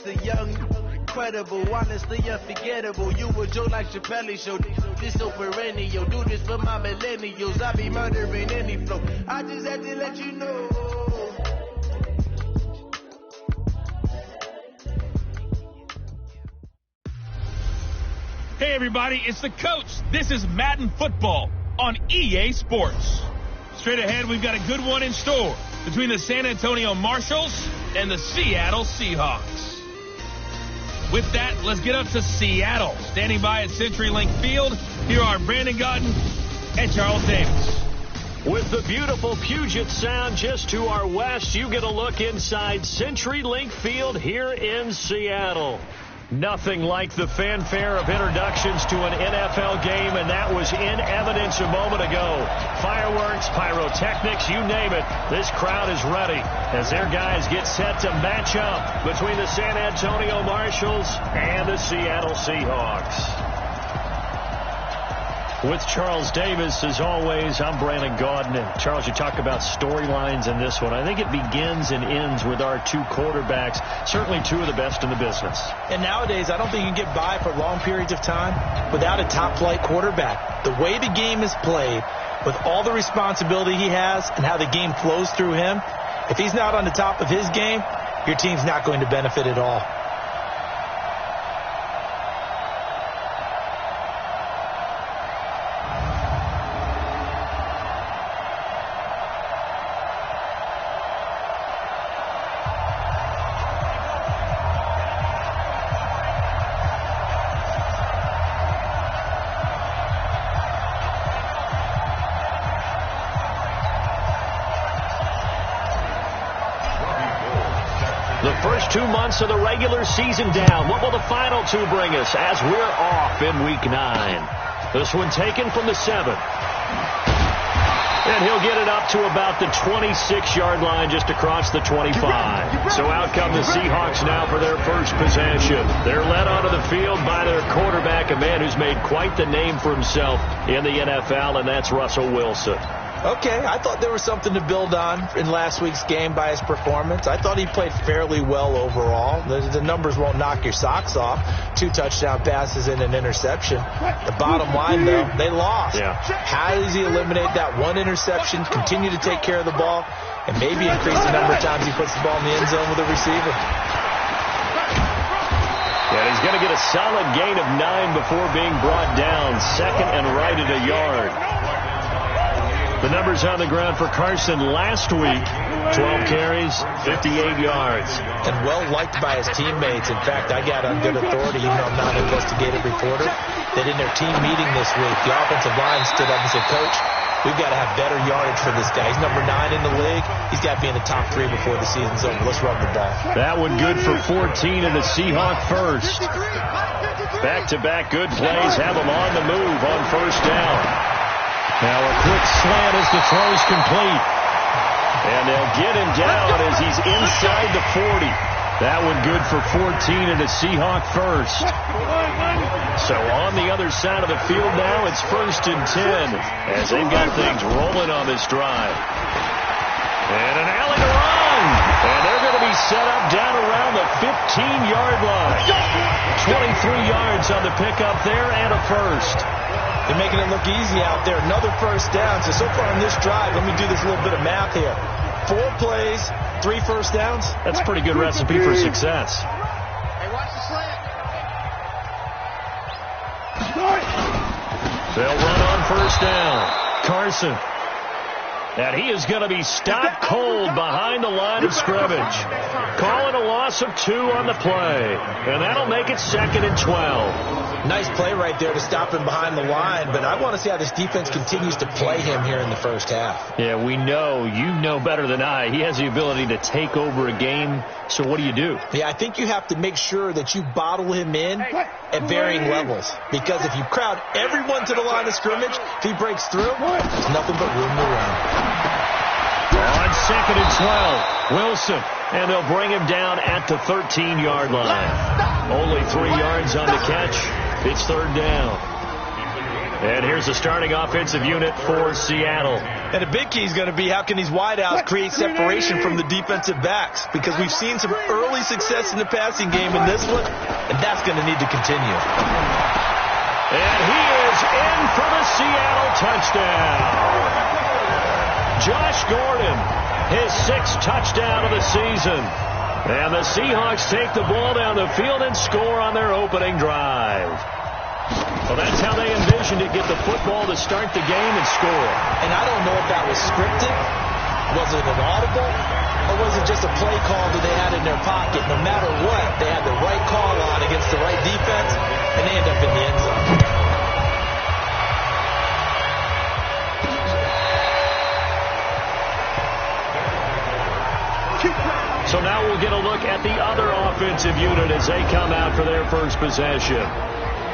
the young, incredible, honestly unforgettable. You a Joe like Chappelle show. This so perennial. Do this for my millennials. I be murdering any flow. I just had to let you know. Hey everybody, it's the coach. This is Madden Football on EA Sports. Straight ahead, we've got a good one in store between the San Antonio Marshals and the Seattle Seahawks. With that, let's get up to Seattle. Standing by at CenturyLink Field, here are Brandon Gaudin and Charles Davis. With the beautiful Puget Sound just to our west, you get a look inside CenturyLink Field here in Seattle. Nothing like the fanfare of introductions to an NFL game, and that was in evidence a moment ago. Fireworks, pyrotechnics, you name it. This crowd is ready as their guys get set to match up between the San Antonio Marshals and the Seattle Seahawks. With Charles Davis, as always, I'm Brandon Gaudin. And Charles, you talk about storylines in this one. I think it begins and ends with our two quarterbacks, certainly two of the best in the business. And nowadays, I don't think you can get by for long periods of time without a top-flight quarterback. The way the game is played, with all the responsibility he has and how the game flows through him, if he's not on the top of his game, your team's not going to benefit at all. The first 2 months of the regular season down. What will the final two bring us as we're off in Week 9? This one taken from the 7. And he'll get it up to about the 26-yard line just across the 25. So out come the Seahawks now for their first possession. They're led onto the field by their quarterback, a man who's made quite the name for himself in the NFL, and that's Russell Wilson. Okay, I thought there was something to build on in last week's game by his performance. I thought he played fairly well overall. The numbers won't knock your socks off. 2 touchdown passes and an interception. The bottom line, though, they lost. Yeah. How does he eliminate that one interception, continue to take care of the ball, and maybe increase the number of times he puts the ball in the end zone with a receiver? And he's going to get a solid gain of 9 before being brought down. Second and right at a yard. The numbers on the ground for Carson last week, 12 carries, 58 yards. And well-liked by his teammates. In fact, I got on good authority, even though I'm not an investigative reporter, that in their team meeting this week, the offensive line stood up and said, Coach, we've got to have better yardage for this guy. He's number 9 in the league. He's got to be in the top 3 before the season's over. Let's run the ball. That one good for 14 in the Seahawk first. Back-to-back good plays have them on the move on first down. Now a quick slant as the throw's complete. And they'll get him down as he's inside the 40. That one good for 14 in the Seahawk first. So on the other side of the field now, it's 1st and 10 as they've got things rolling on this drive. And an alley to run. And they're going to be set up down around the 15-yard line. 23 yards on the pickup there and a first. They're making it look easy out there. Another first down. So far in this drive, let me do this little bit of math here. 4 plays, 3 first downs. That's a pretty good recipe for success. Hey, watch the slant. They'll run on first down. Carson. And he is going to be stopped cold behind the line of scrimmage. Calling a loss of 2 on the play. And that'll make it 2nd and 12. Nice play right there to stop him behind the line, but I want to see how this defense continues to play him here in the first half. Yeah, we know. You know better than I. He has the ability to take over a game, so what do you do? Yeah, I think you have to make sure that you bottle him in at varying levels, because if you crowd everyone to the line of scrimmage, if he breaks through, there's nothing but room to run. On 2nd and 12, Wilson, and they'll bring him down at the 13-yard line. Only 3 yards on the catch. It's 3rd down. And here's the starting offensive unit for Seattle. And a big key is going to be how can these wideouts create separation from the defensive backs, because we've seen some early success in the passing game in this one, and that's going to need to continue. And he is in for the Seattle touchdown. Josh Gordon, his 6th touchdown of the season. And the Seahawks take the ball down the field and score on their opening drive. Well, that's how they envisioned it, get the football to start the game and score. And I don't know if that was scripted, was it an audible, or was it just a play call that they had in their pocket? No matter what, they had the right call on against the right defense, and they end up in the end zone. So now we'll get a look at the other offensive unit as they come out for their first possession.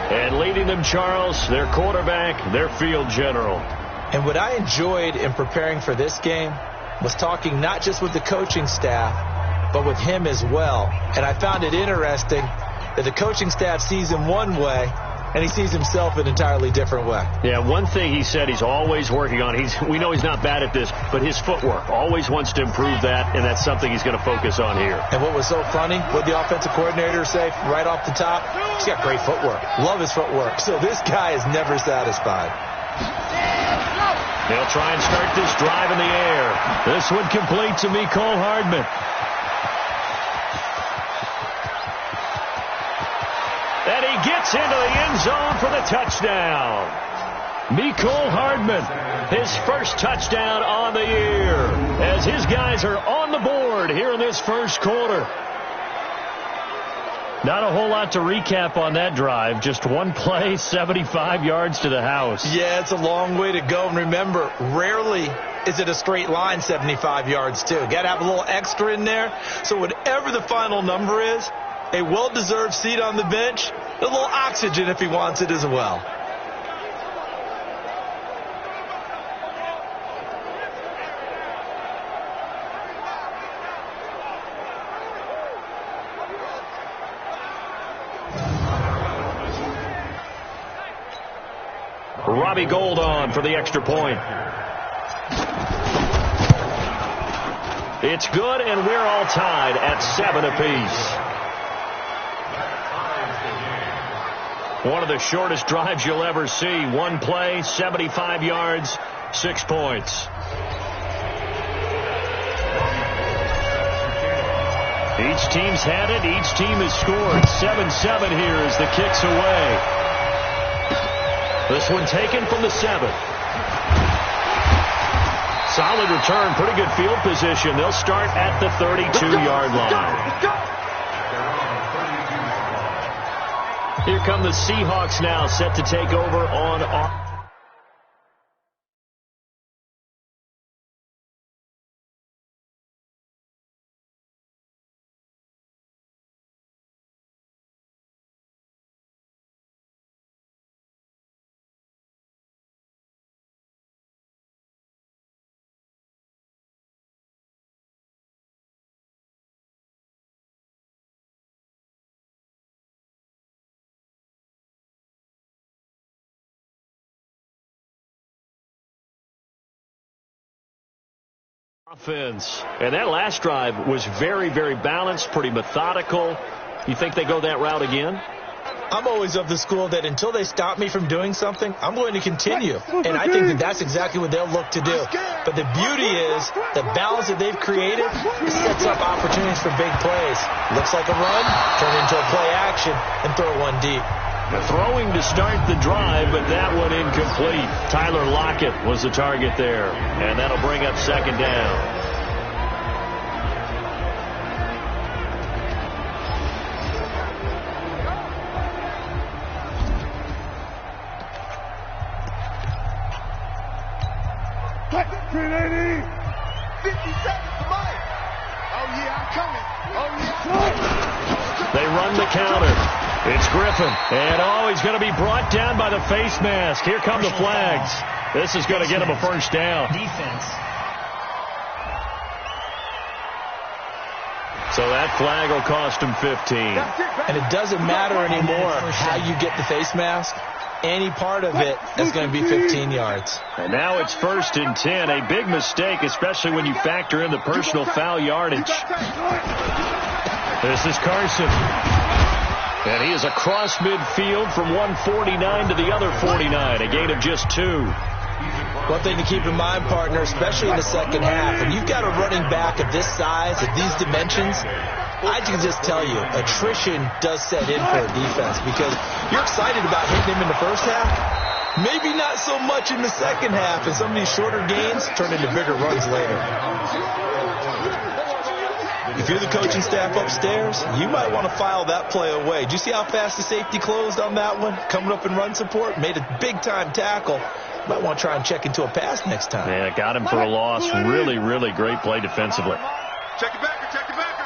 And leading them, Charles, their quarterback, their field general. And what I enjoyed in preparing for this game was talking not just with the coaching staff, but with him as well. And I found it interesting that the coaching staff sees him one way, and he sees himself an entirely different way. Yeah, one thing he said he's always working on. We know he's not bad at this, but his footwork, always wants to improve that, and that's something he's going to focus on here. And what was so funny, what the offensive coordinator say right off the top, he's got great footwork. Love his footwork. So this guy is never satisfied. They'll try and start this drive in the air. This one complete to Mecole Hardman. And he gets into the end zone for the touchdown. Mecole Hardman, his first touchdown on the year, as his guys are on the board here in this first quarter. Not a whole lot to recap on that drive. Just one play, 75 yards to the house. Yeah, it's a long way to go. And remember, rarely is it a straight line 75 yards, too. Got to have a little extra in there. So whatever the final number is, a well-deserved seat on the bench, a little oxygen if he wants it as well. Robbie Gould on for the extra point. It's good, and we're all tied at 7 apiece. One of the shortest drives you'll ever see. One play, 75 yards, 6 points. Each team's had it. Each team has scored. 7-7 here as the kick's away. This one taken from the 7. Solid return. Pretty good field position. They'll start at the 32-yard line. Here come the Seahawks now, set to take over on our... offense. And that last drive was very, very balanced, pretty methodical. You think they go that route again? I'm always of the school that until they stop me from doing something, I'm going to continue. And I think that that's exactly what they'll look to do. But the beauty is the balance that they've created sets up opportunities for big plays. Looks like a run, turn into a play action, and throw one deep. The throwing to start the drive, but that one incomplete. Tyler Lockett was the target there, and that'll bring up second down. They run the counter. It's Griffin. And, he's going to be brought down by the face mask. Here come the flags. This is going to get him a first down. Defense. So that flag will cost him 15. And it doesn't matter anymore how you get the face mask. any part of it is going to be 15 yards. And now it's 1st and 10. A big mistake, especially when you factor in the personal foul yardage. This is Carson. And he is across midfield from 149 to the other 49. A gain of just 2. One thing to keep in mind, partner, especially in the second half, when you've got a running back of this size, of these dimensions, I can just tell you, attrition does set in for a defense because you're excited about hitting him in the first half. Maybe not so much in the second half, and some of these shorter gains turn into bigger runs later. If you're the coaching staff upstairs, you might want to file that play away. Did you see how fast the safety closed on that one? Coming up in run support, made a big-time tackle. Might want to try and check into a pass next time. Yeah, got him for a loss. Really, really great play defensively. Check it back, check it back.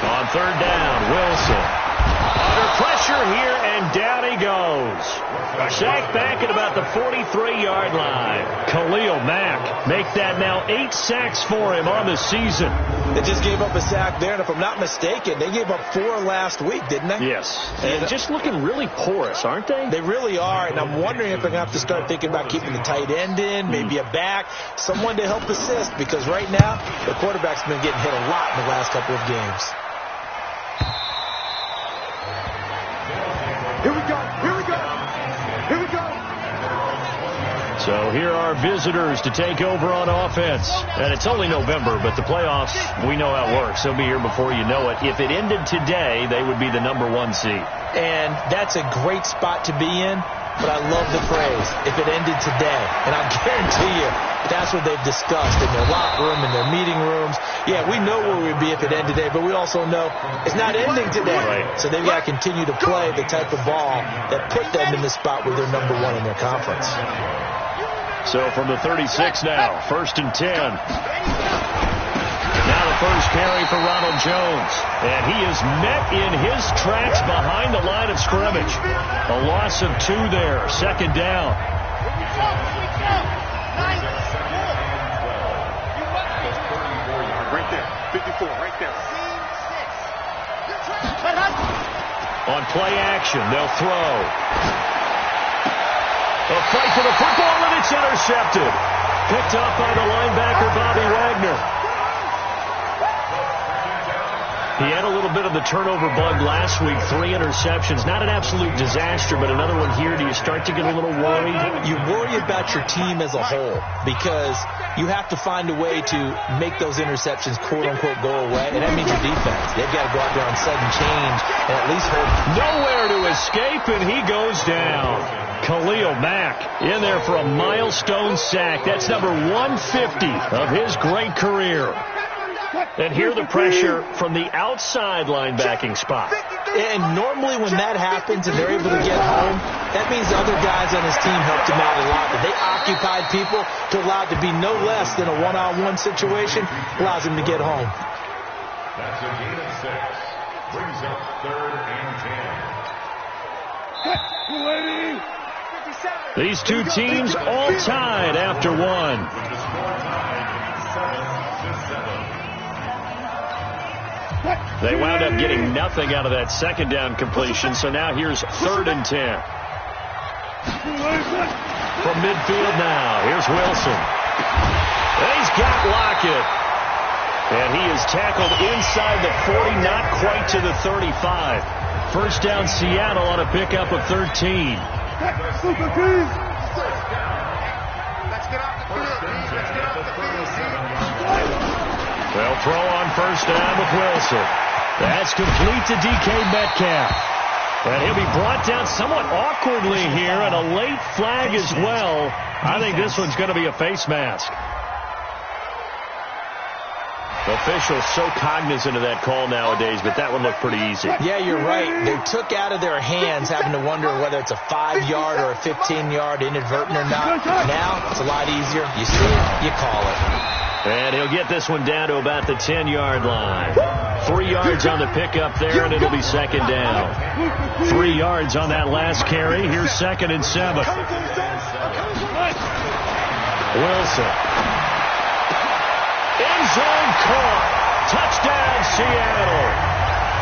On 3rd down, Wilson. Under pressure here, and down he goes. Sacked back at about the 43-yard line. Khalil Mack make that now 8 sacks for him on the season. They just gave up a sack there, and if I'm not mistaken, they gave up 4 last week, didn't they? Yes. And just looking really porous, aren't they? They really are, and I'm wondering if they're going to have to start thinking about keeping the tight end in, maybe a back, someone to help assist, because right now, the quarterback's been getting hit a lot in the last couple of games. Here we go, here we go, here we go. So here are visitors to take over on offense. And it's only November, but the playoffs, we know how it works. They'll be here before you know it. If it ended today, they would be the #1 seed. And that's a great spot to be in, but I love the phrase, if it ended today. And I guarantee you, that's what they've discussed in their locker room, in their meeting rooms. Yeah, we know where we'd be if it ended today, but we also know it's not ending today. Right. So they've got to continue to play the type of ball that put them in the spot where they're #1 in their conference. So from the 36 now, 1st and 10. Now the first carry for Ronald Jones. And he is met in his tracks behind the line of scrimmage. A loss of 2 there, 2nd down. Right there, 54, right there. On play action, they'll throw. A fight for the football, and it's intercepted. Picked up by the linebacker, Bobby Wagner. He had a little bit of the turnover bug last week, 3 interceptions. Not an absolute disaster, but another one here. Do you start to get a little worried? You worry about your team as a whole because you have to find a way to make those interceptions, quote-unquote, go away, and that means your defense. They've got to go out there on sudden change and at least hold. Nowhere to escape, and he goes down. Khalil Mack in there for a milestone sack. That's number 150 of his great career. And here the pressure from the outside linebacking spot. And normally when that happens and they're able to get home, that means the other guys on his team helped him out a lot. That they occupied people to allow it to be no less than a one-on-one situation, allows him to get home. That's a gain of 6. Brings up 3rd and 10. These two teams all tied after 1. They wound up getting nothing out of that 2nd down completion, so now here's 3rd and 10. From midfield now, here's Wilson. And he's got Lockett. And he is tackled inside the 40, not quite to the 35. First down Seattle on a pickup of 13. Let's get off the field, Let's get off the field, They'll throw on 1st down with Wilson. That's complete to DK Metcalf. And he'll be brought down somewhat awkwardly here, and a late flag as well. I think this one's going to be a face mask. Officials so cognizant of that call nowadays, but that one looked pretty easy. Yeah, you're right. They took out of their hands having to wonder whether it's a 5-yard or a 15-yard inadvertent or not. Now, it's a lot easier. You see it, you call it. And he'll get this one down to about the 10-yard line. 3 yards on the pickup there, and it'll be 2nd down. 3 yards on that last carry. Here's 2nd and 7. Wilson. End zone caught. Touchdown, Seattle.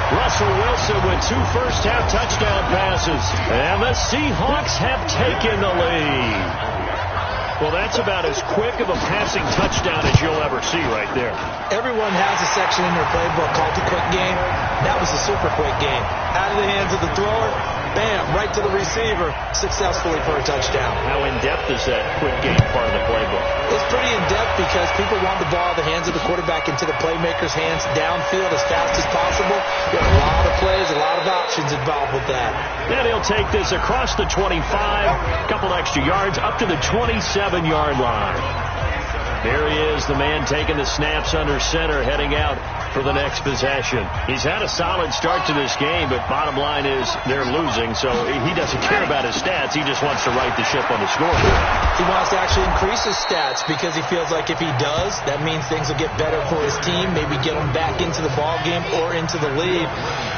Russell Wilson with 2 first-half touchdown passes. And the Seahawks have taken the lead. Well, that's about as quick of a passing touchdown as you'll ever see right there. Everyone has a section in their playbook called the quick game. That was a super quick game. Out of the hands of the thrower, bam, right to the receiver, successfully for a touchdown. How in-depth is that quick game part of the playbook? It's pretty in-depth because people want the ball out of the hands of the quarterback into the playmaker's hands downfield as fast as possible. There are a lot of plays, a lot of options involved with that. And he'll take this across the 25, a couple extra yards, up to the 27-yard line. There he is, the man taking the snaps under center, heading out for the next possession. He's had a solid start to this game, but bottom line is they're losing, so he doesn't care about his stats. He just wants to right the ship on the scoreboard. He wants to actually increase his stats because he feels like if he does, that means things will get better for his team, maybe get him back into the ball game or into the lead.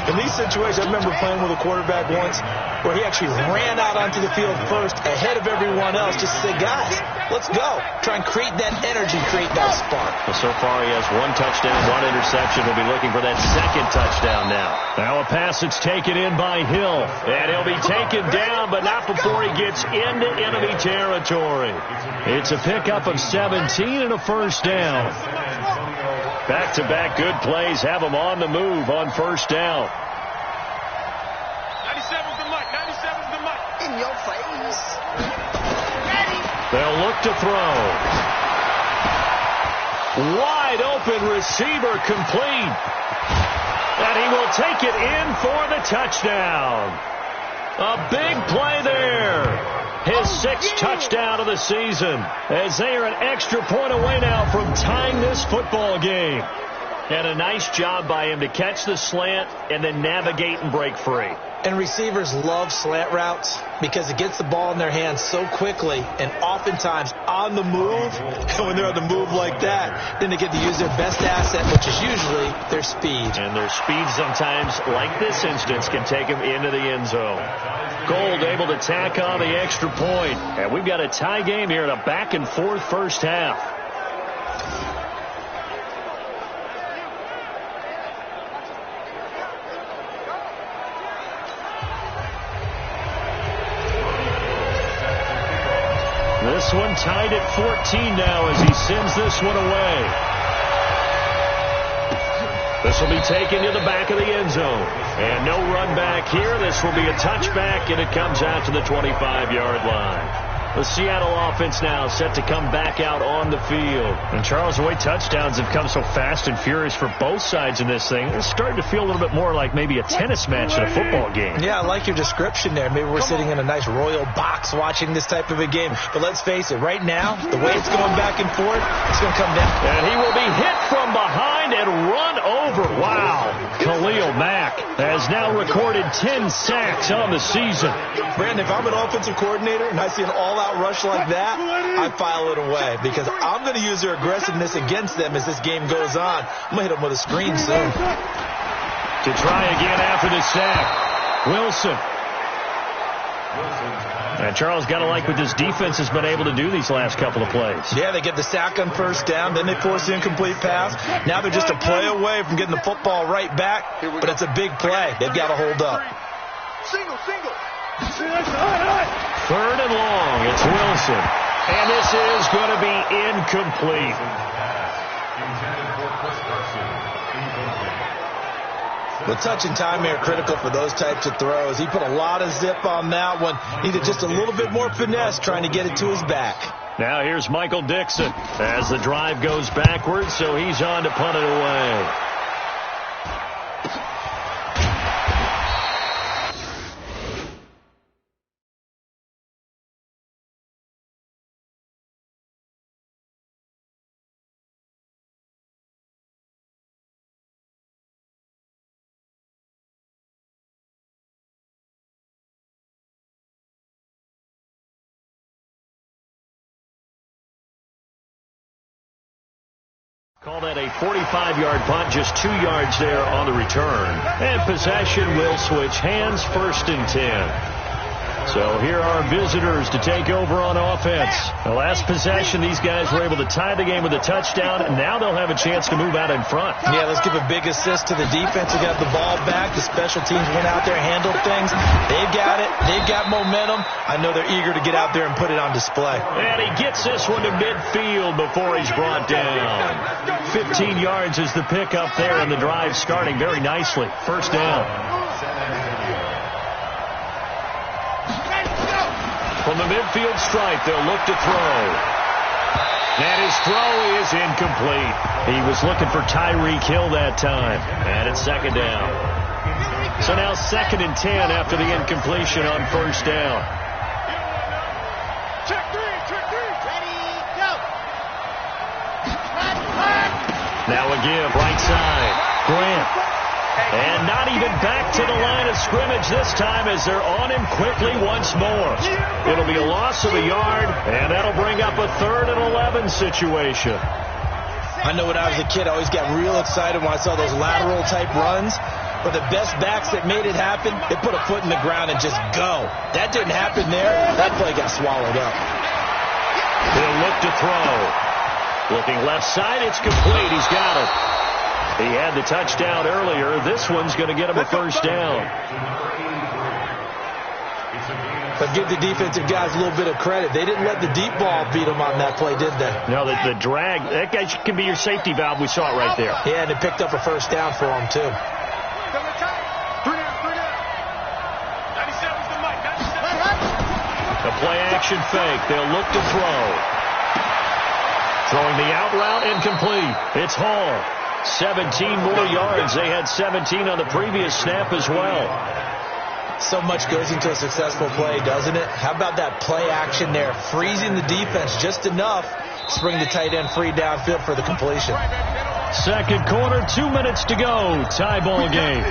In these situations, I remember playing with a quarterback once where he actually ran out onto the field first ahead of everyone else just to say, guys, let's go. Try and create that energy, create that spark. Well, so far he has 1 touchdown, 1 interception. He'll be looking for that second touchdown now. Now a pass that's taken in by Hill. And he'll be taken down, but not before he gets into enemy territory. It's a pickup of 17 and a first down. Back-to-back good plays have him on the move on first down. 97's the mic. 97's the mic. In your face. They'll look to throw. Wide open receiver complete. And he will take it in for the touchdown. A big play there. His 6th touchdown of the season, as they are an extra point away now from tying this football game. And a nice job by him to catch the slant and then navigate and break free. And receivers love slant routes because it gets the ball in their hands so quickly and oftentimes on the move. And when they're on the move like that, then they get to use their best asset, which is usually their speed. And their speed sometimes, like this instance, can take them into the end zone. Gold able to tack on the extra point. And we've got a tie game here in a back-and-forth first half. This one tied at 14 now as he sends this one away. This will be taken to the back of the end zone. And no run back here. This will be a touchback, and it comes out to the 25-yard line. The Seattle offense now set to come back out on the field. And Charles, the way touchdowns have come so fast and furious for both sides in this thing, it's starting to feel a little bit more like maybe a tennis match in a football game. Yeah, I like your description there. Maybe we're sitting in a nice royal box watching this type of a game. But let's face it, right now, the way it's going back and forth, it's going to come down. And he will be hit from behind and run over. Wow. Khalil Mack has now recorded 10 sacks on the season. Brandon, if I'm an offensive coordinator and I see an all-out rush like that, I file it away because I'm going to use their aggressiveness against them as this game goes on. I'm going to hit them with a screen soon. To try again after the sack, Wilson. And Charles, got to like what this defense has been able to do these last couple of plays. Yeah, they get the sack on first down, then they force the incomplete pass. Now they're just a play away from getting the football right back, but it's a big play. They've got to hold up. Single. 3rd and long. It's Wilson. And this is going to be incomplete. The touch and time here critical for those types of throws. He put a lot of zip on that one. Needed just a little bit more finesse trying to get it to his back. Now here's Michael Dixon as the drive goes backwards, so he's on to punt it away. Call that a 45-yard punt, just 2 yards there on the return. And possession will switch hands, 1st and 10. So here are visitors to take over on offense. The last possession, these guys were able to tie the game with a touchdown, and now they'll have a chance to move out in front. Yeah, let's give a big assist to the defense. They got the ball back. The special teams went out there, handled things. They've got it. They've got momentum. I know they're eager to get out there and put it on display. And he gets this one to midfield before he's brought down. 15 yards is the pickup there, and the drive starting very nicely. First down. From the midfield stripe, they'll look to throw. And his throw is incomplete. He was looking for Tyreek Hill that time. And it's second down. So now 2nd and 10 after the incompletion on first down. Check three. Ready, go. Now a give, right side. Grant. And not even back to the line of scrimmage this time as they're on him quickly once more. It'll be a loss of a yard, and that'll bring up a 3rd and 11 situation. I know when I was a kid, I always got real excited when I saw those lateral-type runs. But the best backs that made it happen, they put a foot in the ground and just go. That didn't happen there. That play got swallowed up. He'll look to throw. Looking left side, it's complete. He's got it. He had the touchdown earlier. This one's going to get him a first down. But give the defensive guys a little bit of credit. They didn't let the deep ball beat them on that play, did they? No, the drag, that guy can be your safety valve. We saw it right there. Yeah, and it picked up a first down for him, too. 3 down. 97's the mic. 97. The play action fake. They'll look to throw. Throwing the out route incomplete. It's Hall. 17 more yards. They had 17 on the previous snap as well. So much goes into a successful play, doesn't it? How about that play action there? Freezing the defense just enough to bring the tight end free downfield for the completion. Second quarter, 2 minutes to go. Tie ball game.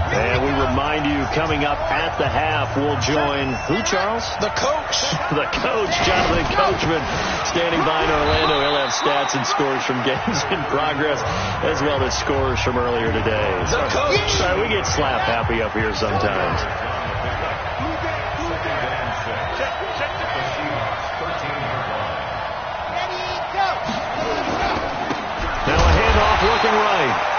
And we remind you, coming up at the half, we'll join who, Charles? The coach. The coach, Jonathan Coachman, standing by in Orlando. He'll have stats and scores from games in progress, as well as scores from earlier today. The coach. We get slap happy up here sometimes. Now a handoff looking right.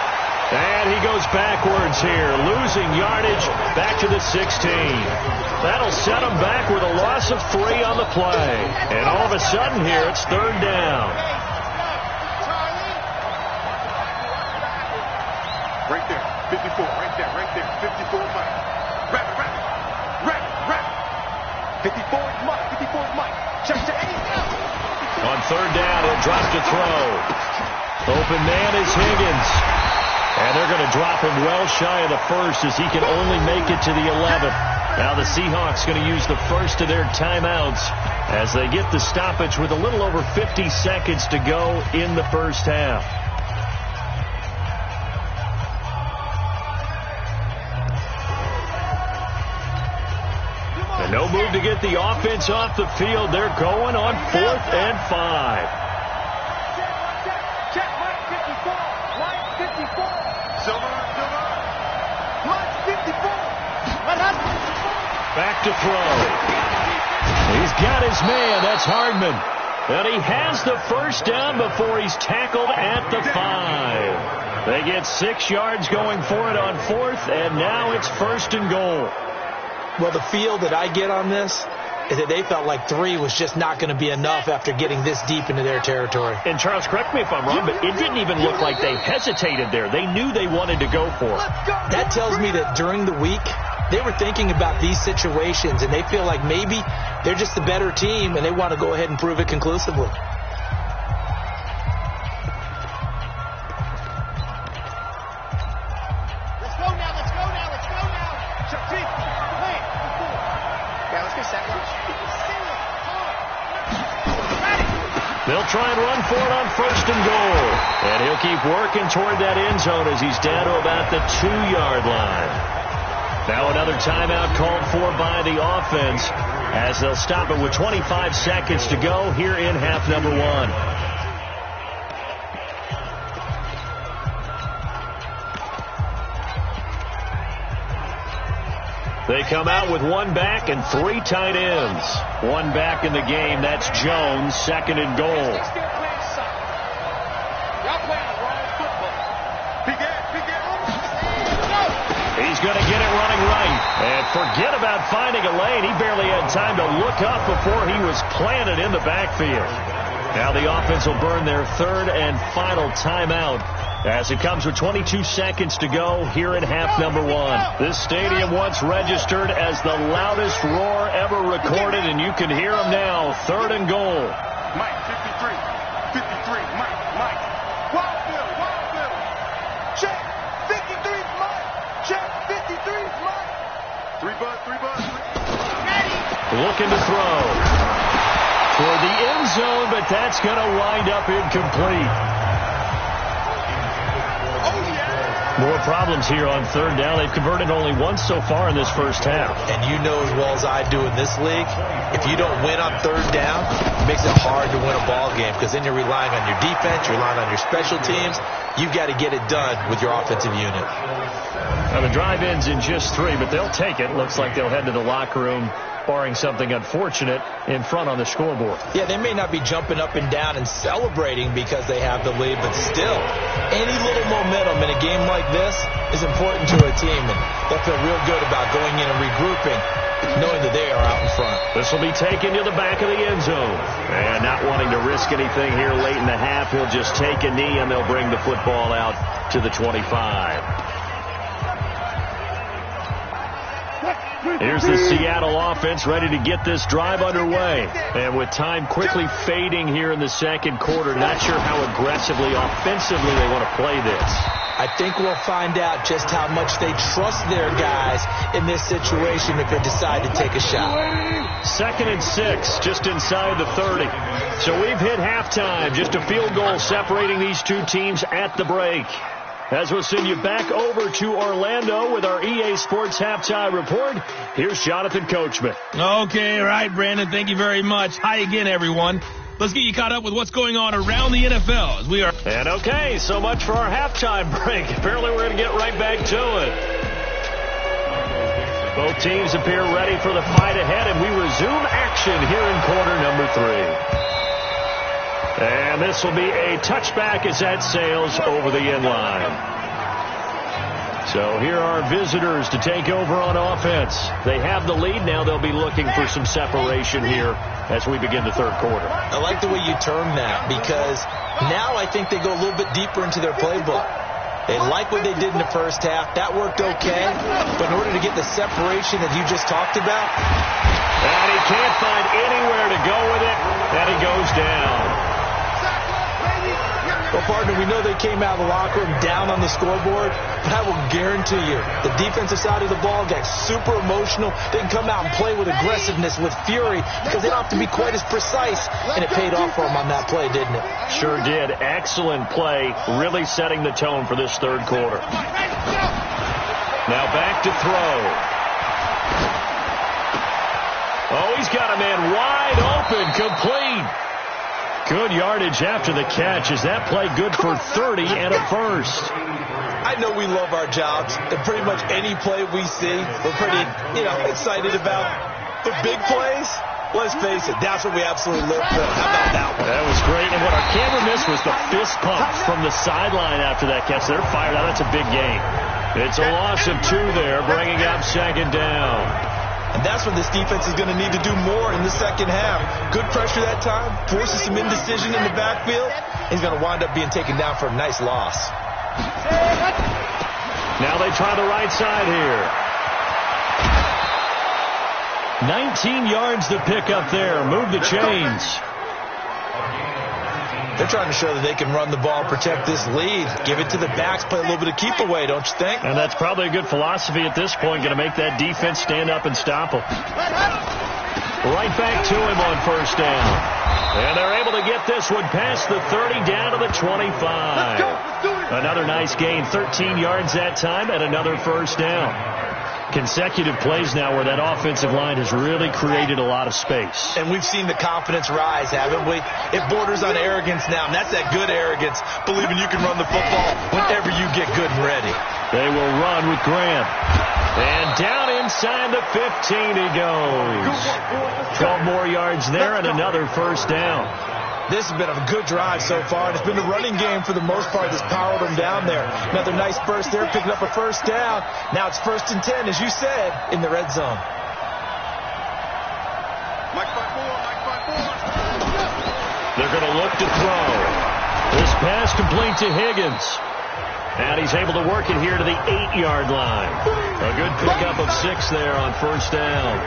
And he goes backwards here, losing yardage back to the 16. That'll set him back with a loss of 3 on the play. And all of a sudden here, it's 3rd down. Right there. 54. Right there. 54 Mike. Wrap. 54 is Mike. 54 is Mike. Check. On 3rd down, he'll drop to throw. Open man is Higgins. And they're going to drop him well shy of the 1st as he can only make it to the 11th. Now the Seahawks going to use the first of their timeouts as they get the stoppage with a little over 50 seconds to go in the first half. And no move to get the offense off the field. They're going on 4th and 5. Back to throw. He's got his man. That's Hardman. And he has the first down before he's tackled at the 5. They get 6 yards going for it on 4th, and now it's 1st and goal. Well, the feel that I get on this is that they felt like 3 was just not going to be enough after getting this deep into their territory. And Charles, correct me if I'm wrong, but it didn't even look like they hesitated there. They knew they wanted to go for it. That tells me that during the week, they were thinking about these situations, and they feel like maybe they're just the better team, and they want to go ahead and prove it conclusively. Let's go now. Yeah, let's get set. They'll try and run for it on 1st and goal. And he'll keep working toward that end zone as he's down to about the 2-yard line. Now another timeout called for by the offense as they'll stop it with 25 seconds to go here in half number 1. They come out with one back and 3 tight ends. One back in the game. That's Jones, 2nd and goal. He's going to get it running right. And forget about finding a lane. He barely had time to look up before he was planted in the backfield. Now the offense will burn their 3rd and final timeout as it comes with 22 seconds to go here in half number 1. This stadium once registered as the loudest roar ever recorded, and you can hear them now. 3rd and goal. Mike, 53. 53. Mike. Wildfield. Check. 53's Mike. Check. 53's Mike. 3 buds. Looking to throw toward the end zone, but that's going to wind up incomplete. More problems here on 3rd down. They've converted only once so far in this first half. And you know as well as I do in this league, if you don't win on 3rd down, it makes it hard to win a ball game because then you're relying on your defense, you're relying on your special teams. You've got to get it done with your offensive unit. Now the drive ends in just 3, but they'll take it. Looks like they'll head to the locker room, barring something unfortunate in front on the scoreboard. Yeah, they may not be jumping up and down and celebrating because they have the lead, but still, any little momentum in a game like this is important to a team, and they'll feel real good about going in and regrouping, knowing that they are out in front. This will be taken to the back of the end zone. And not wanting to risk anything here late in the half, he'll just take a knee, and they'll bring the football out to the 25. Here's the Seattle offense ready to get this drive underway. And with time quickly fading here in the second quarter, not sure how aggressively, offensively they want to play this. I think we'll find out just how much they trust their guys in this situation if they decide to take a shot. 2nd and 6, just inside the 30. So we've hit halftime. Just a field goal separating these two teams at the break. As we'll send you back over to Orlando with our EA Sports Halftime Report, here's Jonathan Coachman. Okay, right, Brandon. Thank you very much. Hi again, everyone. Let's get you caught up with what's going on around the NFL as we are. And okay, so much for our halftime break. Apparently we're going to get right back to it. Both teams appear ready for the fight ahead, and we resume action here in quarter number 3. And this will be a touchback as that sails over the end line. So here are visitors to take over on offense. They have the lead. Now they'll be looking for some separation here as we begin the 3rd quarter. I like the way you term that because now I think they go a little bit deeper into their playbook. They like what they did in the first half. That worked okay. But in order to get the separation that you just talked about. And he can't find anywhere to go with it. And he goes down. Well, partner, we know they came out of the locker room down on the scoreboard, but I will guarantee you the defensive side of the ball got super emotional. They can come out and play with aggressiveness, with fury, because they don't have to be quite as precise, and it paid off for them on that play, didn't it? Sure did. Excellent play, really setting the tone for this 3rd quarter. Now back to throw. Oh, he's got a man wide open, complete. Good yardage after the catch. Is that play good for 30 and a first? I know we love our jobs, and pretty much any play we see, we're pretty, excited about. The big plays, let's face it, that's what we absolutely live for. How about that one? That was great, and what our camera missed was the fist pump from the sideline after that catch. They're fired out. That's a big game. It's a loss of 2 there, bringing up 2nd down. And that's what this defense is going to need to do more in the second half. Good pressure that time, forces some indecision in the backfield. He's going to wind up being taken down for a nice loss. Now they try the right side here. 19 yards to pick up there. Move the chains. They're trying to show that they can run the ball, protect this lead, give it to the backs, play a little bit of keep away, don't you think? And that's probably a good philosophy at this point, going to make that defense stand up and stop them. Right back to him on 1st down. And they're able to get this one past the 30 down to the 25. Another nice gain, 13 yards that time, and another 1st down. Consecutive plays now where that offensive line has really created a lot of space. And we've seen the confidence rise, haven't we? It borders on arrogance now, and that's that good arrogance, believing you can run the football whenever you get good and ready. They will run with Grant. And down inside the 15 he goes. 12 more yards there and another first down. This has been a good drive so far, and it's been the running game for the most part that's powered them down there. Another nice burst there, picking up a first down. Now it's 1st and 10, as you said, in the red zone. They're going to look to throw. This pass complete to Higgins. And he's able to work it here to the 8-yard line. A good pickup of 6 there on first down.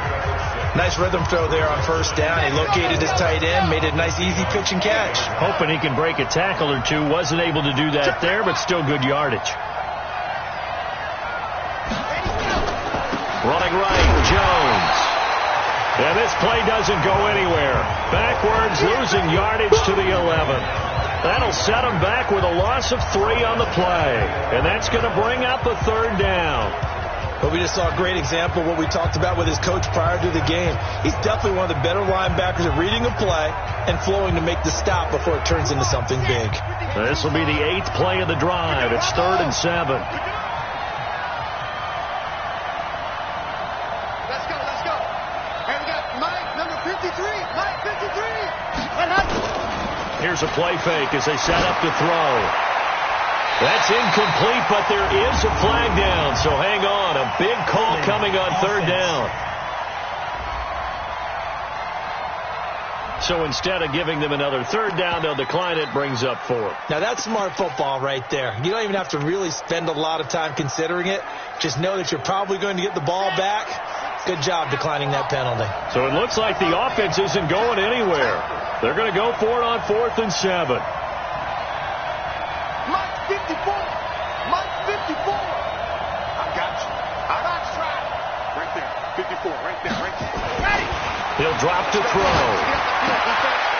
Nice rhythm throw there on first down. He located his tight end, made it a nice easy pitch and catch. Hoping he can break a tackle or two. Wasn't able to do that there, but still good yardage. Running right, Jones. And this play doesn't go anywhere. Backwards, losing yardage to the 11. That'll set him back with a loss of 3 on the play. And that's going to bring up a 3rd down. But we just saw a great example of what we talked about with his coach prior to the game. He's definitely one of the better linebackers at reading a play and flowing to make the stop before it turns into something big. This will be the 8th play of the drive. It's 3rd and 7. Let's go, let's go. And we got Mike, number 53. Mike, 53. Here's a play fake as they set up to throw. That's incomplete, but there is a flag down, so hang on. A big call coming on 3rd down. So instead of giving them another 3rd down, they'll decline it, brings up 4. Now that's smart football right there. You don't even have to really spend a lot of time considering it. Just know that you're probably going to get the ball back. Good job declining that penalty. So it looks like the offense isn't going anywhere. They're going to go for it on 4th and 7. Mike 54. Mike 54. I got you. I got you. Right there. 54. Right there. Right there. Ready. He'll drop to throw.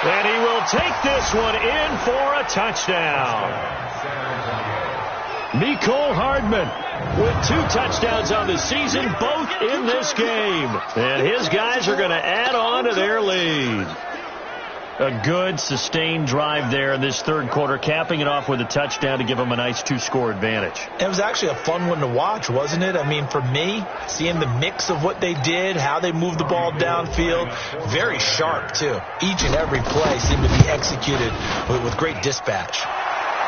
And he will take this one in for a touchdown. Mecole Hardman with 2 touchdowns on the season, both in this game. And his guys are going to add on to their lead. A good, sustained drive there in this 3rd quarter, capping it off with a touchdown to give them a nice 2-score advantage. It was actually a fun one to watch, wasn't it? I mean, for me, seeing the mix of what they did, how they moved the ball downfield, very sharp, too. Each and every play seemed to be executed with great dispatch.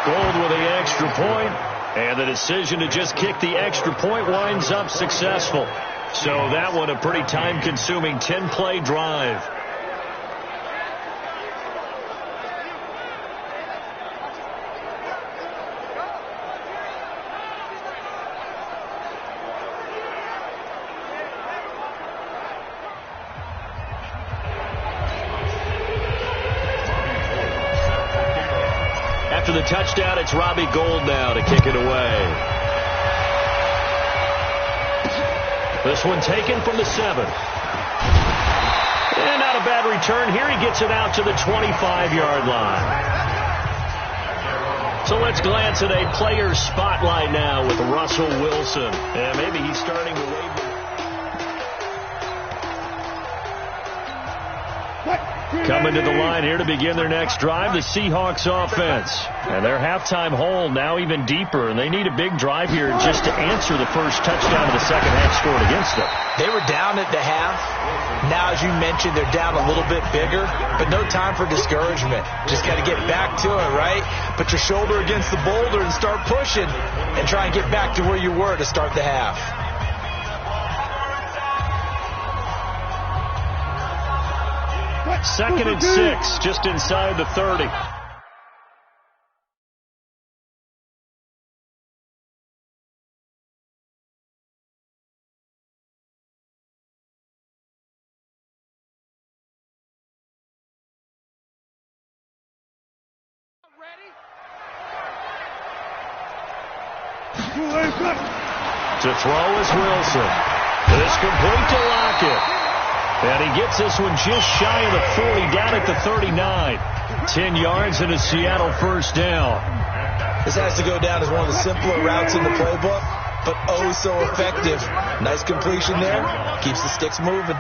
Gold with the extra point, and the decision to just kick the extra point winds up successful. So that one a pretty time-consuming 10-play drive. After the touchdown, it's Robbie Gould now to kick it away. This one taken from the 7. And not a bad return here. He gets it out to the 25-yard line. So let's glance at a player spotlight now with Russell Wilson. And maybe he's starting to wave. Coming to the line here to begin their next drive, the Seahawks offense. And their halftime hole now even deeper, and they need a big drive here just to answer the first touchdown of the second half scored against them. They were down at the half. Now, as you mentioned, they're down a little bit bigger, but no time for discouragement. Just got to get back to it, right? Put your shoulder against the boulder and start pushing and try and get back to where you were to start the half. Second and 6, just inside the 30. To throw is Wilson. This complete to Lockett. And he gets this one just shy of the 40, down at the 39. 10 yards and a Seattle first down. This has to go down as one of the simpler routes in the playbook, but oh so effective. Nice completion there. Keeps the sticks moving.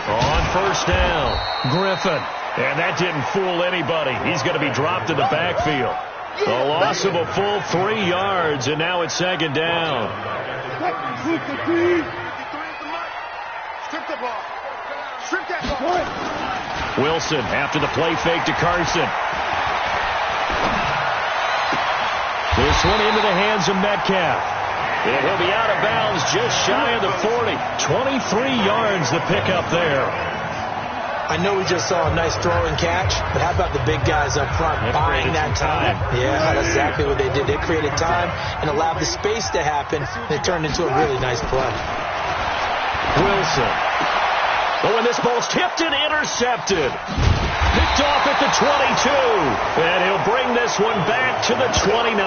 On first down, Griffin. And that didn't fool anybody. He's going to be dropped in the backfield. A loss of a full 3 yards, and now it's second down. Wilson after the play fake to Carson. This one into the hands of Metcalf. And he'll be out of bounds just shy of the 40. 23 yards the pickup there. I know we just saw a nice throw and catch, but how about the big guys up front buying that time? Yeah, that's exactly what they did. They created time and allowed the space to happen. It turned into a really nice play. Wilson. Oh, and this ball's tipped and intercepted. Picked off at the 22. And he'll bring this one back to the 29.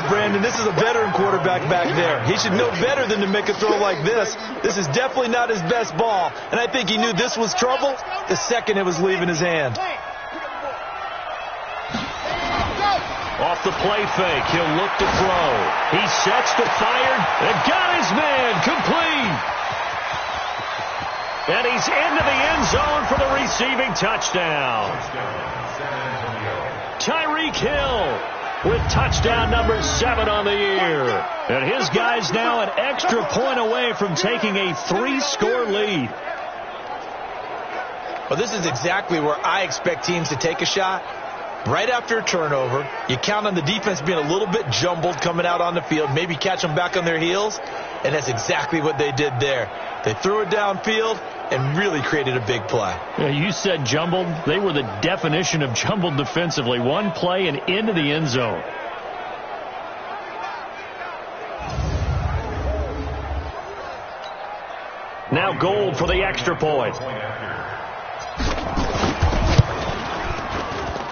Brandon, this is a veteran quarterback back there. He should know better than to make a throw like this. This is definitely not his best ball. And I think he knew this was trouble the second it was leaving his hand. Off the play fake, he'll look to throw. He sets the fired and got his man complete. And he's into the end zone for the receiving touchdown. Tyreek Hill with touchdown number 7 on the year. And his guy's now an extra point away from taking a 3-score lead. Well, this is exactly where I expect teams to take a shot. Right after a turnover, you count on the defense being a little bit jumbled coming out on the field, maybe catch them back on their heels, and that's exactly what they did there. They threw it downfield and really created a big play. Yeah, you said jumbled. They were the definition of jumbled defensively. One play and into the end zone. Now Gold for the extra point.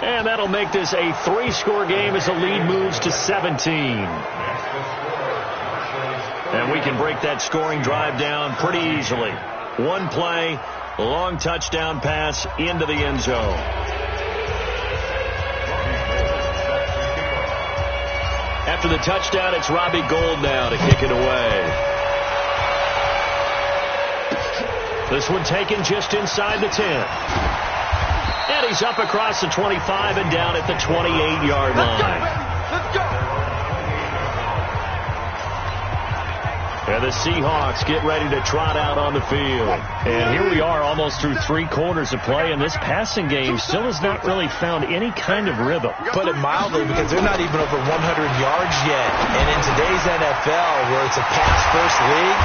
And that'll make this a 3-score game as the lead moves to 17. And we can break that scoring drive down pretty easily. One play, long touchdown pass into the end zone. After the touchdown, it's Robbie Gould now to kick it away. This one taken just inside the 10. And he's up across the 25 and down at the 28-yard line. Let's go. And the Seahawks get ready to trot out on the field. And here we are almost through 3 quarters of play, and this passing game still has not really found any kind of rhythm. Put it mildly, because they're not even over 100 yards yet. And in today's NFL, where it's a pass-first league,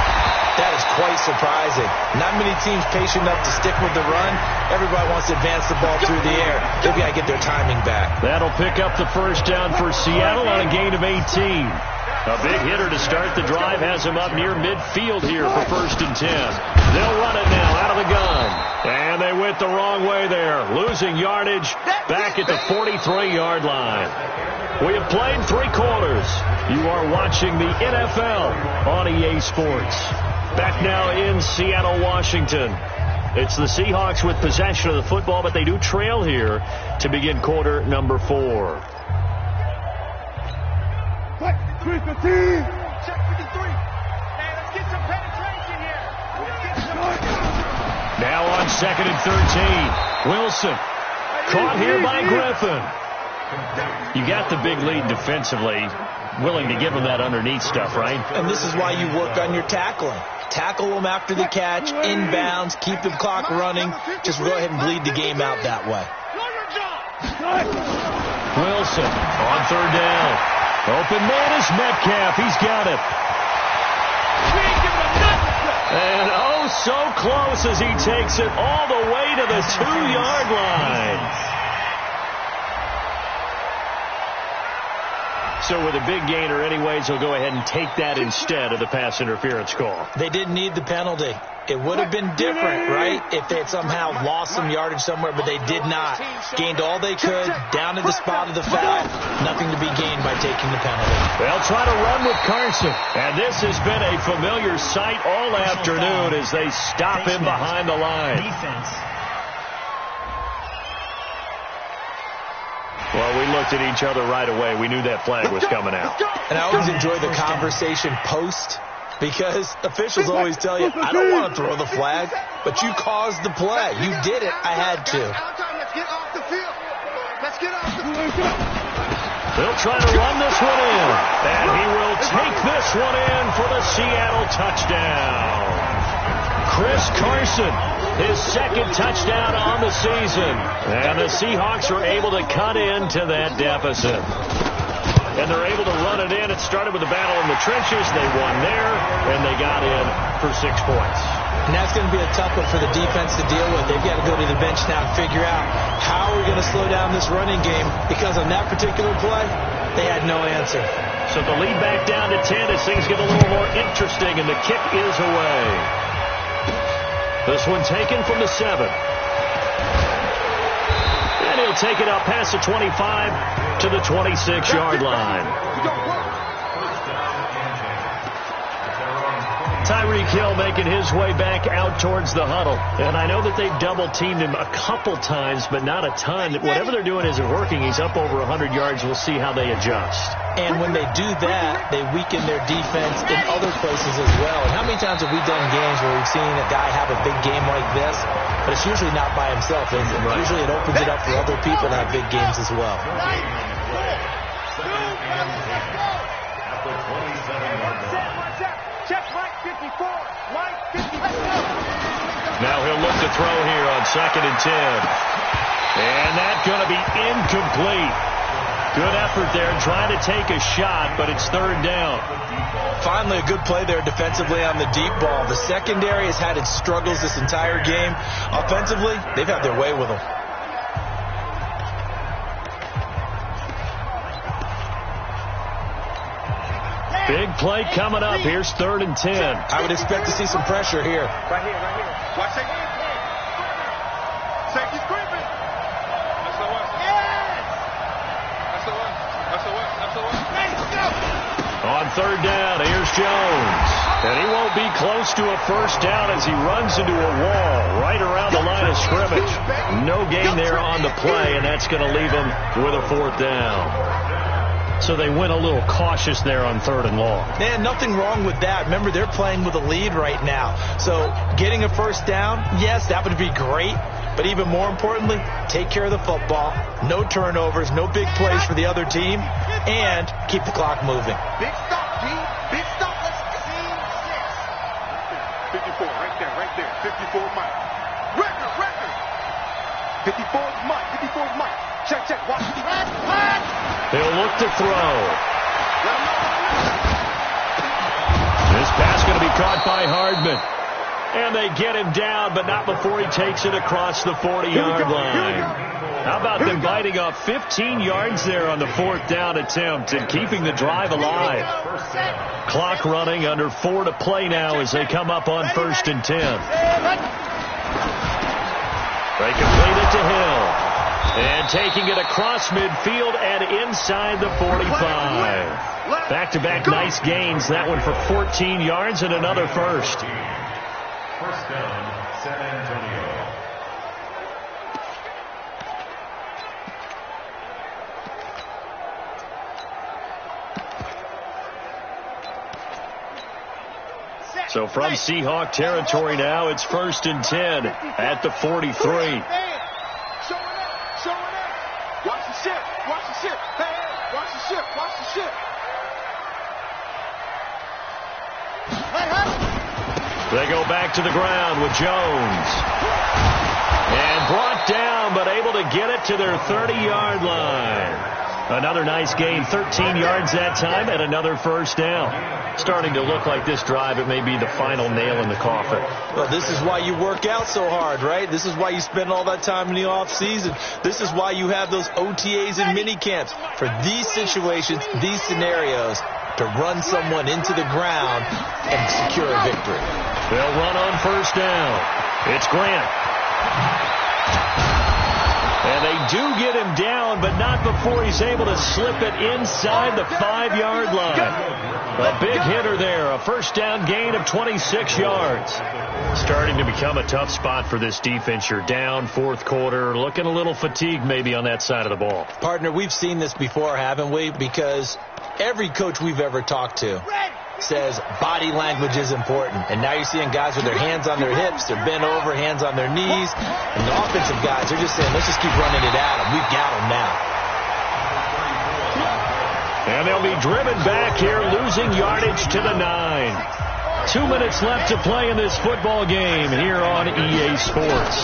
that is quite surprising. Not many teams patient enough to stick with the run. Everybody wants to advance the ball through the air. They've got to get their timing back. That'll pick up the first down for Seattle on a gain of 18. A big hitter to start the drive has him up near midfield here for 1st and 10. They'll run it now out of the gun. And they went the wrong way there, losing yardage back at the 43-yard line. We have played 3 quarters. You are watching the NFL on EA Sports. Back now in Seattle, Washington. It's the Seahawks with possession of the football, but they do trail here to begin quarter number 4. Check 53. Hey, let's get some penetration here. Now on 2nd and 13. Wilson caught here by Griffin. You got the big lead defensively. Willing to give them that underneath stuff, right? And this is why you work on your tackling. Tackle them after the catch, inbounds, keep the clock running. Just go ahead and bleed the game out that way. Wilson on 3rd down. Open man is Metcalf. He's got it. And oh, so close as he takes it all the way to the 2-yard line. So with a big gainer anyways, he'll go ahead and take that instead of the pass interference call. They didn't need the penalty. It would have been different, right, if they had somehow lost some yardage somewhere, but they did not. Gained all they could, down to the spot of the foul. Nothing to be gained by taking the penalty. They'll try to run with Carson. And this has been a familiar sight all afternoon as they stop him behind the line. Well, we looked at each other right away. We knew that flag was coming out. And I always enjoy the conversation post, because officials always tell you, I don't want to throw the flag, but you caused the play. You did it. I had to. They'll try to run this one in. And he will take this one in for the Seattle touchdown. Chris Carson, his second touchdown on the season. And the Seahawks were able to cut into that deficit. And they're able to run it in. It started with a battle in the trenches. They won there, and they got in for 6 points. And that's going to be a tough one for the defense to deal with. They've got to go to the bench now and figure out how are we going to slow down this running game, because on that particular play, they had no answer. So the lead back down to 10 as things get a little more interesting, and the kick is away. This one taken from the 7. And he'll take it up past the 25 to the 26-yard line. Tyreek Hill making his way back out towards the huddle. And I know that they've double-teamed him a couple times, but not a ton. Whatever they're doing isn't working. He's up over 100 yards. We'll see how they adjust. And when they do that, they weaken their defense in other places as well. And how many times have we done games where we've seen a guy have a big game like this, but it's usually not by himself, is it? Right. Usually it opens it up for other people to have big games as well. Now he'll look to throw here on 2nd and 10. And that's going to be incomplete. Good effort there trying to take a shot, but it's 3rd down. Finally a good play there defensively on the deep ball. The secondary has had its struggles this entire game. Offensively, they've had their way with them. Big play coming up. Here's 3rd and 10. I would expect to see some pressure here. Right here. Watch it. Safety's creeping. That's the one. Yes. That's the one. On 3rd down, here's Jones. And he won't be close to a first down as he runs into a wall right around the line of scrimmage. No gain there on the play, and that's going to leave him with a 4th down. So they went a little cautious there on 3rd and long. Man, nothing wrong with that. Remember, they're playing with a lead right now. So getting a first down, yes, that would be great. But even more importantly, take care of the football. No turnovers, no big plays for the other team, and keep the clock moving. Big stop, G. Big stop. Let's see 6. 54, right there. 54 Mike. Record. 54 is Mike. 54 is Mike. Check. Watch the pass. He'll look to throw. This pass going to be caught by Hardman. And they get him down, but not before he takes it across the 40-yard line. How about them biting off 15 yards there on the 4th down attempt and keeping the drive alive? Clock running, under 4 to play now as they come up on 1st and 10. They complete it to Hill. And taking it across midfield and inside the 45. Back-to-back nice gains. That one for 14 yards and another first. First down, San Antonio. So from Seahawk territory now, it's 1st and 10 at the 43. Watch the ship. Hey, watch the ship. They go back to the ground with Jones. And brought down, but able to get it to their 30-yard line. Another nice gain, 13 yards that time, and another first down. Starting to look like this drive, it may be the final nail in the coffin. Well, this is why you work out so hard, right? This is why you spend all that time in the offseason. This is why you have those OTAs and mini camps. For these situations, these scenarios, to run someone into the ground and secure a victory. They'll run on first down. It's Grant. And they do get him down, but not before he's able to slip it inside the 5-yard line. A big hitter there, a first down gain of 26 yards. Starting to become a tough spot for this defense. You're down 4th quarter, looking a little fatigued maybe on that side of the ball. Partner, we've seen this before, haven't we? Because every coach we've ever talked to says body language is important. And now you're seeing guys with their hands on their hips, they're bent over, hands on their knees. And the offensive guys, they're just saying, let's just keep running it at them. We've got them now. And they'll be driven back here, losing yardage to the 9. 2 minutes left to play in this football game here on EA Sports.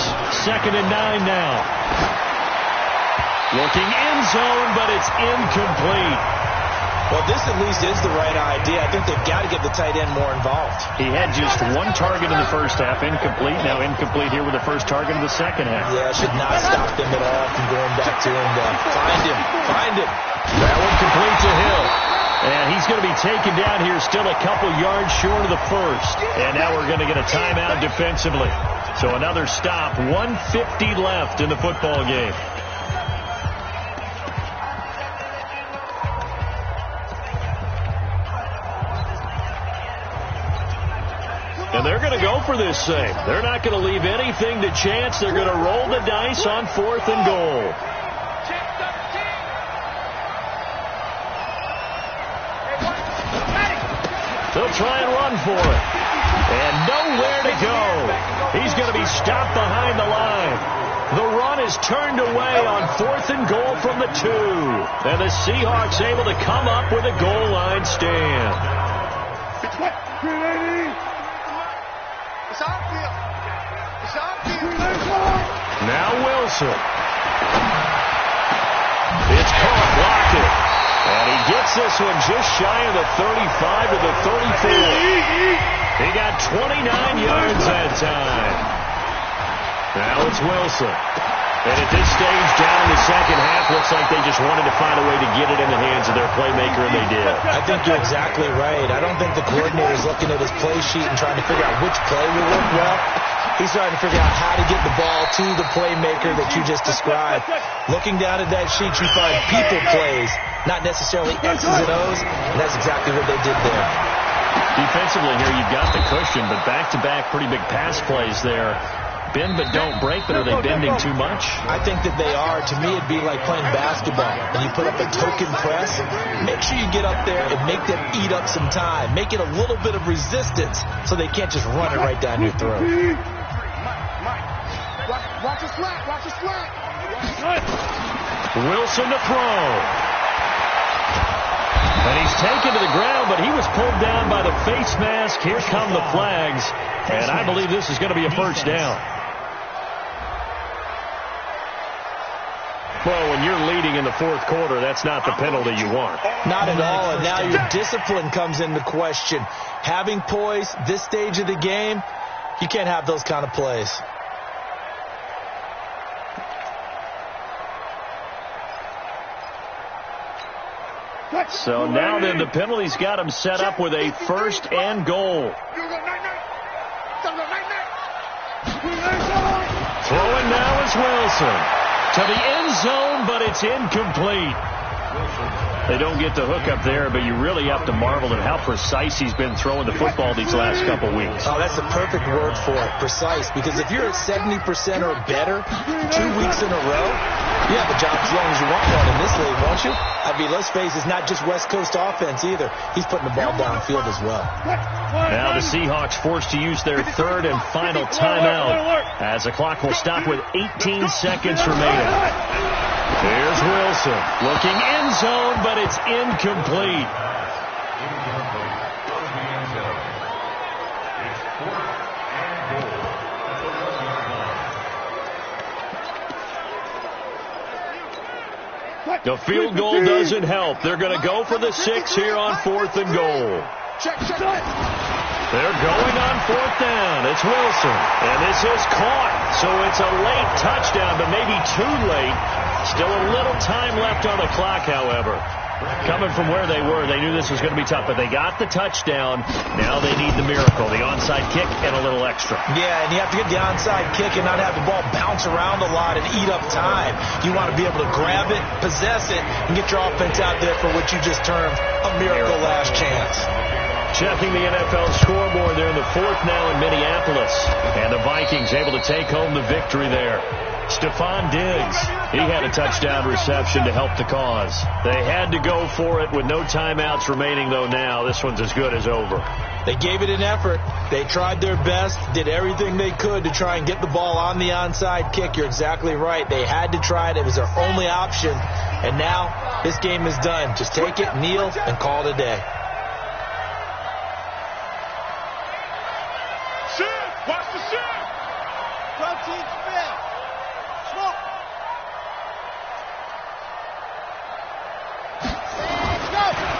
2nd and 9 now. Looking end zone, but it's incomplete. Well, this at least is the right idea. I think they've got to get the tight end more involved. He had just one target in the first half, incomplete. Now incomplete here with the first target in the second half. Yeah, should not stop them at all from going back to him. Find him. That one complete to Hill. And he's going to be taken down here, still a couple yards short of the first. And now we're going to get a timeout defensively. So another stop, 1:50 left in the football game. And they're going to go for this thing. They're not going to leave anything to chance. They're going to roll the dice on 4th and goal. They'll try and run for it. And nowhere to go. He's going to be stopped behind the line. The run is turned away on 4th and goal from the 2. And the Seahawks able to come up with a goal line stand. Now Wilson. It's caught, blocked it. And he gets this one just shy of the 35 to the 34. He got 29 yards that time. Now it's Wilson. And at this stage, down in the second half, looks like they just wanted to find a way to get it in the hands of their playmaker, and they did. I think you're exactly right. I don't think the coordinator's looking at his play sheet and trying to figure out which play will work well. He's trying to figure out how to get the ball to the playmaker that you just described. Looking down at that sheet, you find people plays, not necessarily X's and O's, and that's exactly what they did there. Defensively here, you've got the cushion, but back-to-back pretty big pass plays there. Bend but don't break, but are they bending too much? I think that they are. To me, it'd be like playing basketball. When you put up a token press, make sure you get up there and make them eat up some time. Make it a little bit of resistance so they can't just run it right down your throat. Watch the slack. Watch the slack. Wilson to throw. And he's taken to the ground, but he was pulled down by the face mask. Here come the flags. And I believe this is going to be a first down. Well, when you're leading in the fourth quarter, that's not the penalty you want. Not at all, and now your discipline comes into question. Having poise this stage of the game, you can't have those kind of plays. So now then the penalty's got him set up with a 1st and goal. Throwing now is Wilson. To the end zone, but it's incomplete. They don't get the hook up there, but you really have to marvel at how precise he's been throwing the football these last couple weeks. Oh, that's the perfect word for it, precise. Because if you're at 70% or better 2 weeks in a row, you have a job as long as you want one in this league, won't you? I mean, let's face it, it's not just West Coast offense either. He's putting the ball downfield as well. Now the Seahawks forced to use their 3rd and final timeout as the clock will stop with 18 seconds remaining. Here's Wilson looking end zone, but it's incomplete. The field goal doesn't help. They're going to go for the 6 here on 4th and goal. They're going on 4th down. It's Wilson. And this is caught. So it's a late touchdown, but maybe too late. Still a little time left on the clock, however. Coming from where they were, they knew this was going to be tough, but they got the touchdown. Now they need the miracle, the onside kick and a little extra. Yeah, and you have to get the onside kick and not have the ball bounce around a lot and eat up time. You want to be able to grab it, possess it, and get your offense out there for what you just termed a miracle last chance. Checking the NFL scoreboard, they're in the 4th now in Minneapolis. And the Vikings able to take home the victory there. Stephon Diggs, he had a touchdown reception to help the cause. They had to go for it with no timeouts remaining, though now. This one's as good as over. They gave it an effort. They tried their best, did everything they could to try and get the ball on the onside kick. You're exactly right. They had to try it. It was their only option. And now this game is done. Just take it, kneel, and call it a day. Shift! Watch the shift! Protein spin. Smoke.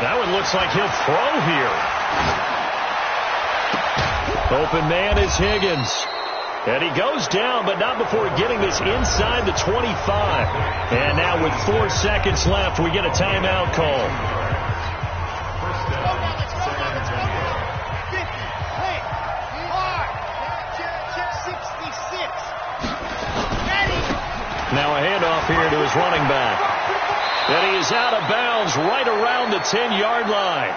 That one looks like he'll throw here. Open man is Higgins. And he goes down, but not before getting this inside the 25. And now with 4 seconds left, we get a timeout call. Now a handoff here to his running back. And he is out of bounds right around the 10-yard line.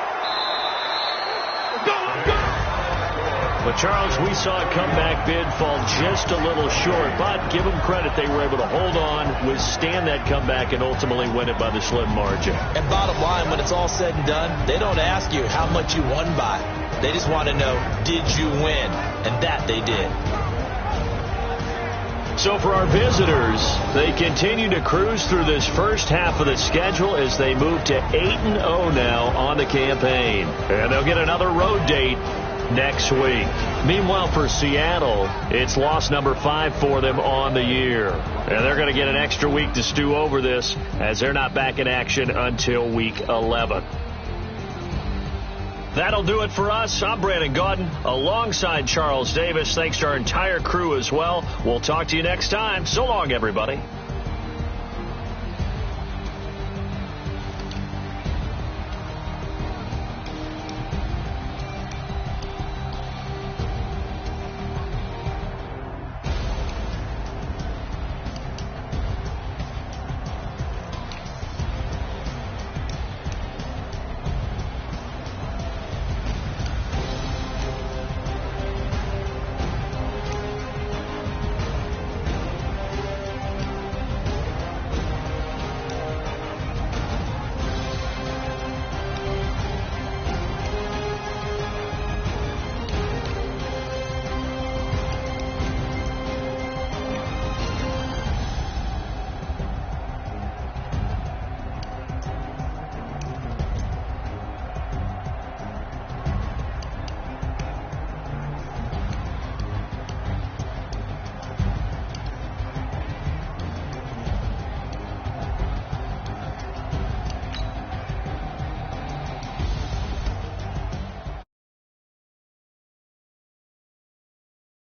But, Charles, we saw a comeback bid fall just a little short. But give them credit, they were able to hold on, withstand that comeback, and ultimately win it by the slim margin. And bottom line, when it's all said and done, they don't ask you how much you won by. They just want to know, did you win? And that they did. So for our visitors, they continue to cruise through this first half of the schedule as they move to 8-0 now on the campaign. And they'll get another road date next week. Meanwhile, for Seattle, it's loss number 5 for them on the year. And they're going to get an extra week to stew over this as they're not back in action until week 11. That'll do it for us. I'm Brandon Gaudin alongside Charles Davis. Thanks to our entire crew as well. We'll talk to you next time. So long, everybody.